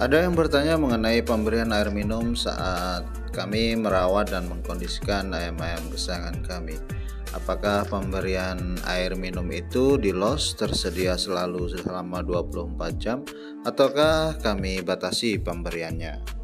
Ada yang bertanya mengenai pemberian air minum saat kami merawat dan mengkondisikan ayam-ayam kesayangan kami. Apakah pemberian air minum itu di los tersedia selalu selama 24 jam ataukah kami batasi pemberiannya?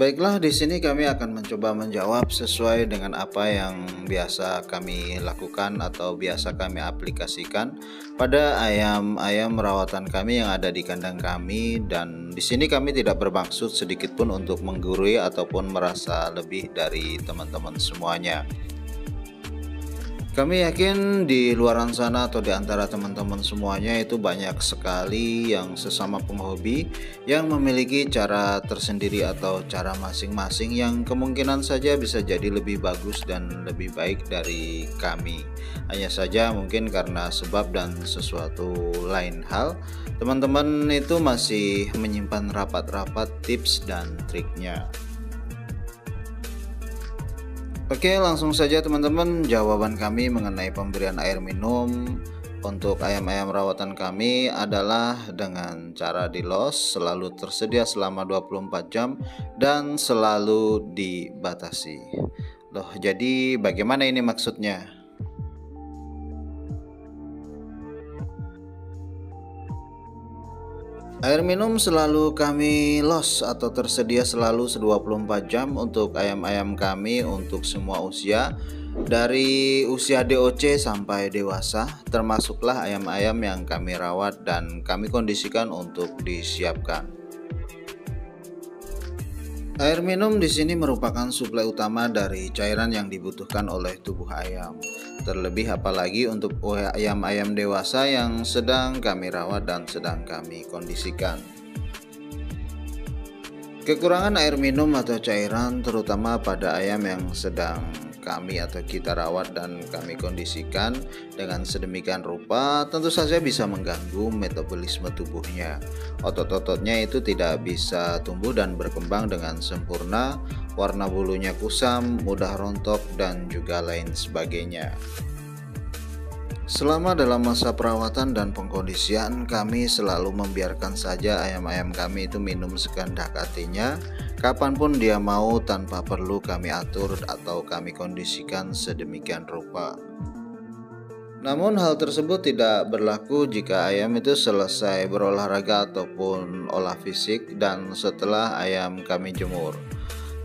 Baiklah, di sini kami akan mencoba menjawab sesuai dengan apa yang biasa kami lakukan atau biasa kami aplikasikan pada ayam-ayam rawatan kami yang ada di kandang kami, dan di sini kami tidak bermaksud sedikit pun untuk menggurui ataupun merasa lebih dari teman-teman semuanya. Kami yakin di luaran sana atau di antara teman-teman semuanya itu banyak sekali yang sesama penghobi yang memiliki cara tersendiri atau cara masing-masing yang kemungkinan saja bisa jadi lebih bagus dan lebih baik dari kami. Hanya saja mungkin karena sebab dan sesuatu lain hal, teman-teman itu masih menyimpan rapat-rapat tips dan triknya. Oke, langsung saja teman-teman, jawaban kami mengenai pemberian air minum untuk ayam-ayam rawatan kami adalah dengan cara di los, selalu tersedia selama 24 jam dan selalu dibatasi. Loh, jadi bagaimana ini maksudnya? Air minum selalu kami los atau tersedia selalu 24 jam untuk ayam-ayam kami untuk semua usia, dari usia DOC sampai dewasa, termasuklah ayam-ayam yang kami rawat dan kami kondisikan untuk disiapkan. Air minum di sini merupakan suplai utama dari cairan yang dibutuhkan oleh tubuh ayam. Terlebih apalagi untuk ayam-ayam dewasa yang sedang kami rawat dan sedang kami kondisikan. Kekurangan air minum atau cairan terutama pada ayam yang sedang kami atau kita rawat dan kami kondisikan dengan sedemikian rupa tentu saja bisa mengganggu metabolisme tubuhnya. Otot-ototnya itu tidak bisa tumbuh dan berkembang dengan sempurna, warna bulunya kusam, mudah rontok dan juga lain sebagainya. Selama dalam masa perawatan dan pengkondisian, kami selalu membiarkan saja ayam-ayam kami itu minum sekehendak hatinya, kapanpun dia mau tanpa perlu kami atur atau kami kondisikan sedemikian rupa. Namun hal tersebut tidak berlaku jika ayam itu selesai berolahraga ataupun olah fisik dan setelah ayam kami jemur.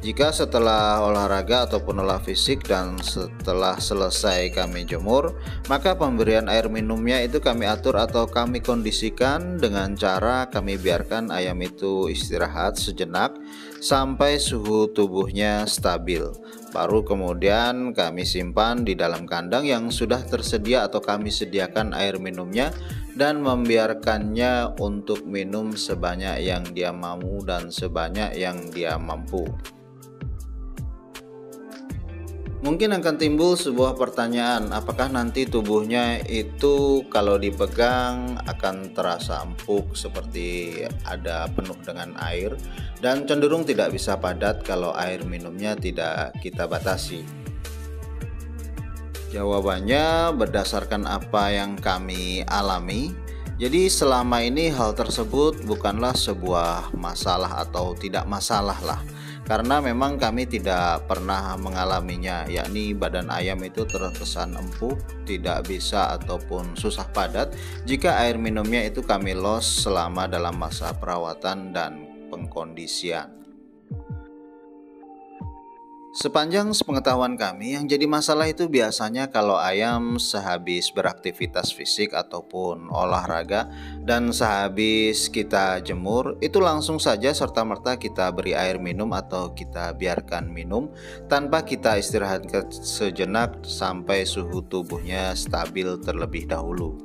Jika setelah olahraga ataupun olah fisik dan setelah selesai kami jemur, maka pemberian air minumnya itu kami atur atau kami kondisikan dengan cara kami biarkan ayam itu istirahat sejenak sampai suhu tubuhnya stabil. Baru kemudian kami simpan di dalam kandang yang sudah tersedia atau kami sediakan air minumnya dan membiarkannya untuk minum sebanyak yang dia mau dan sebanyak yang dia mampu. Mungkin akan timbul sebuah pertanyaan, apakah nanti tubuhnya itu kalau dipegang akan terasa empuk seperti ada penuh dengan air dan cenderung tidak bisa padat kalau air minumnya tidak kita batasi? Jawabannya berdasarkan apa yang kami alami. Jadi selama ini hal tersebut bukanlah sebuah masalah atau tidak masalah lah, karena memang kami tidak pernah mengalaminya, yakni badan ayam itu terkesan empuk, tidak bisa ataupun susah padat jika air minumnya itu kami los selama dalam masa perawatan dan pengkondisian. Sepanjang sepengetahuan kami, yang jadi masalah itu biasanya kalau ayam sehabis beraktivitas fisik ataupun olahraga dan sehabis kita jemur, itu langsung saja serta-merta kita beri air minum atau kita biarkan minum tanpa kita istirahatkan sejenak sampai suhu tubuhnya stabil terlebih dahulu.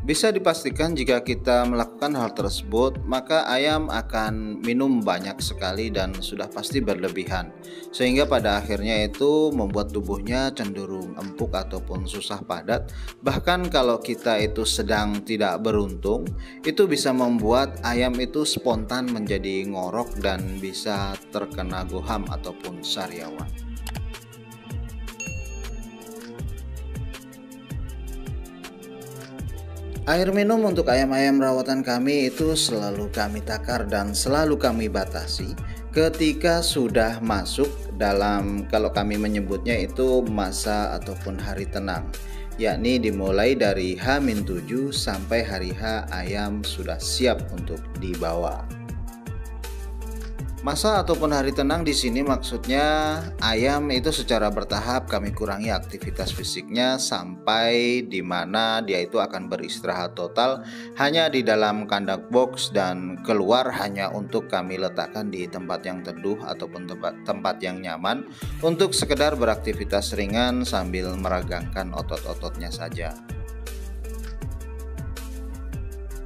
Bisa dipastikan jika kita melakukan hal tersebut, maka ayam akan minum banyak sekali dan sudah pasti berlebihan, sehingga pada akhirnya itu membuat tubuhnya cenderung empuk ataupun susah padat. Bahkan kalau kita itu sedang tidak beruntung, itu bisa membuat ayam itu spontan menjadi ngorok dan bisa terkena goham ataupun sariawan. Air minum untuk ayam-ayam rawatan kami itu selalu kami takar dan selalu kami batasi ketika sudah masuk dalam, kalau kami menyebutnya itu masa ataupun hari tenang, yakni dimulai dari H-7 sampai hari H ayam sudah siap untuk dibawa. Masa ataupun hari tenang di sini maksudnya ayam itu secara bertahap kami kurangi aktivitas fisiknya sampai di mana dia itu akan beristirahat total hanya di dalam kandang box dan keluar hanya untuk kami letakkan di tempat yang teduh ataupun tempat yang nyaman untuk sekedar beraktivitas ringan sambil meregangkan otot-ototnya saja.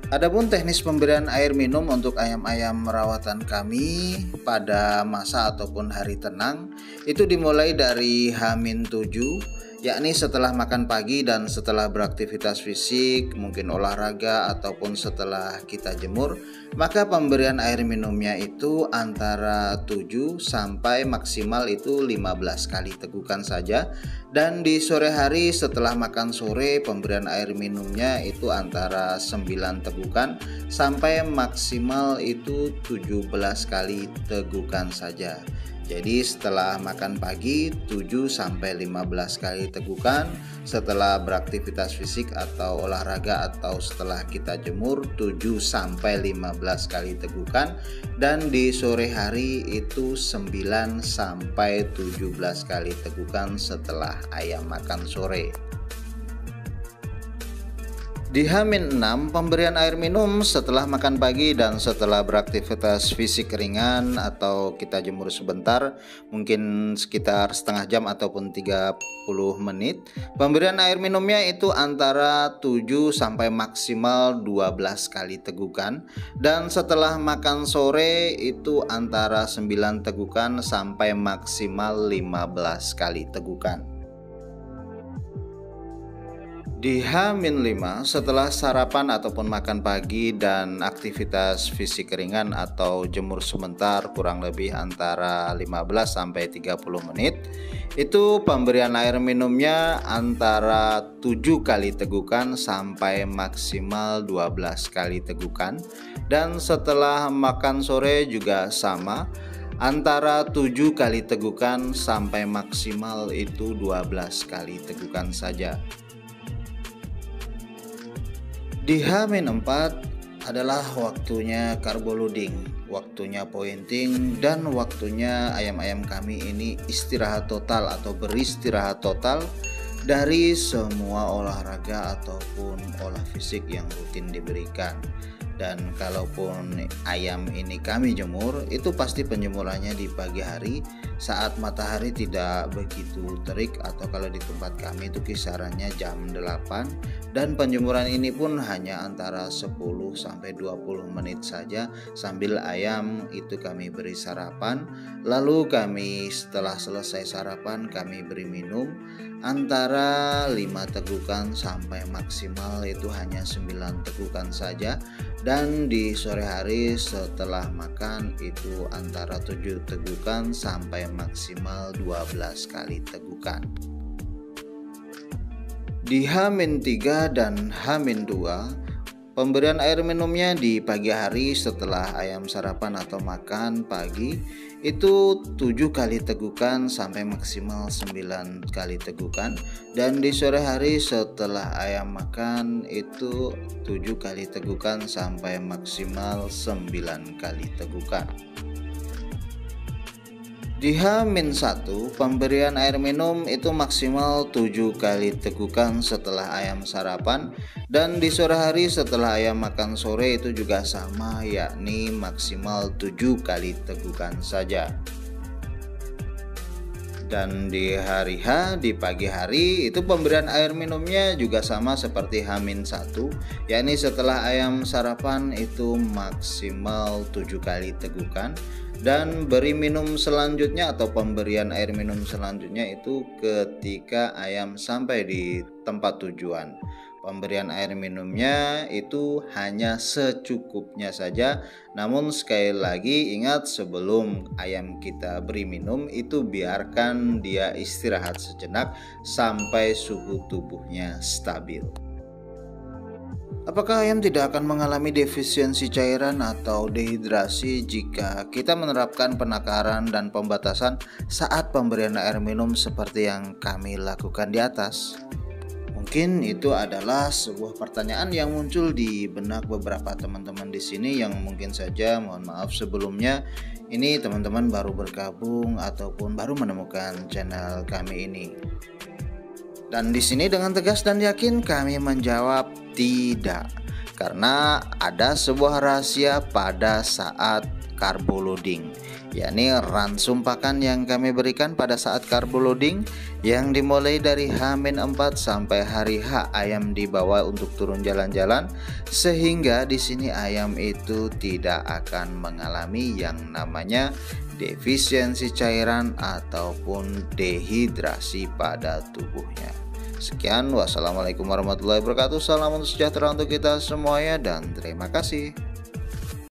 Adapun teknis pemberian air minum untuk ayam-ayam rawatan kami pada masa ataupun hari tenang itu dimulai dari H-7, yakni setelah makan pagi dan setelah beraktivitas fisik, mungkin olahraga ataupun setelah kita jemur, maka pemberian air minumnya itu antara 7 sampai maksimal itu 15 kali tegukan saja. Dan di sore hari setelah makan sore pemberian air minumnya itu antara 9 tegukan sampai maksimal itu 17 kali tegukan saja. Jadi setelah makan pagi 7 sampai 15 kali tegukan, setelah beraktivitas fisik atau olahraga atau setelah kita jemur 7 sampai 15 kali tegukan, dan di sore hari itu 9 sampai 17 kali tegukan setelah ayam makan sore. Di H-6 pemberian air minum setelah makan pagi dan setelah beraktivitas fisik ringan atau kita jemur sebentar, mungkin sekitar setengah jam ataupun 30 menit. Pemberian air minumnya itu antara 7 sampai maksimal 12 kali tegukan, dan setelah makan sore itu antara 9 tegukan sampai maksimal 15 kali tegukan. Di H-5 setelah sarapan ataupun makan pagi dan aktivitas fisik ringan atau jemur sebentar kurang lebih antara 15 sampai 30 menit, itu pemberian air minumnya antara 7 kali tegukan sampai maksimal 12 kali tegukan, dan setelah makan sore juga sama, antara 7 kali tegukan sampai maksimal itu 12 kali tegukan saja. Di H-4 adalah waktunya carbo loading, waktunya pointing, dan waktunya ayam-ayam kami ini istirahat total atau beristirahat total dari semua olahraga ataupun olah fisik yang rutin diberikan. Dan kalaupun ayam ini kami jemur, itu pasti penjemurannya di pagi hari saat matahari tidak begitu terik, atau kalau di tempat kami itu kisarannya jam 8, dan penjemuran ini pun hanya antara 10 sampai 20 menit saja sambil ayam itu kami beri sarapan. Lalu kami setelah selesai sarapan kami beri minum antara 5 tegukan sampai maksimal itu hanya 9 tegukan saja. Dan di sore hari setelah makan itu antara 7 tegukan sampai maksimal 12 kali tegukan. Di H-3 dan H-2 pemberian air minumnya di pagi hari setelah ayam sarapan atau makan pagi itu 7 kali tegukan sampai maksimal 9 kali tegukan, dan di sore hari setelah ayam makan itu 7 kali tegukan sampai maksimal 9 kali tegukan. Di H-1 pemberian air minum itu maksimal 7 kali tegukan setelah ayam sarapan, dan di sore hari setelah ayam makan sore itu juga sama, yakni maksimal 7 kali tegukan saja. Dan di hari H, di pagi hari itu pemberian air minumnya juga sama seperti H-1, yakni setelah ayam sarapan itu maksimal 7 kali tegukan, dan beri minum selanjutnya atau pemberian air minum selanjutnya itu ketika ayam sampai di tempat tujuan. Pemberian air minumnya itu hanya secukupnya saja. Namun sekali lagi ingat, sebelum ayam kita beri minum itu biarkan dia istirahat sejenak sampai suhu tubuhnya stabil. Apakah ayam tidak akan mengalami defisiensi cairan atau dehidrasi jika kita menerapkan penakaran dan pembatasan saat pemberian air minum seperti yang kami lakukan di atas? Mungkin itu adalah sebuah pertanyaan yang muncul di benak beberapa teman-teman di sini yang mungkin saja, mohon maaf sebelumnya, ini teman-teman baru bergabung ataupun baru menemukan channel kami ini. Dan di sini dengan tegas dan yakin kami menjawab tidak, karena ada sebuah rahasia pada saat carbo loading, yakni ransum pakan yang kami berikan pada saat carbo loading yang dimulai dari H-4 sampai hari H ayam dibawa untuk turun jalan-jalan, sehingga di sini ayam itu tidak akan mengalami yang namanya defisiensi cairan ataupun dehidrasi pada tubuhnya. Sekian, wassalamualaikum warahmatullahi wabarakatuh. Salam sejahtera untuk kita semuanya dan terima kasih.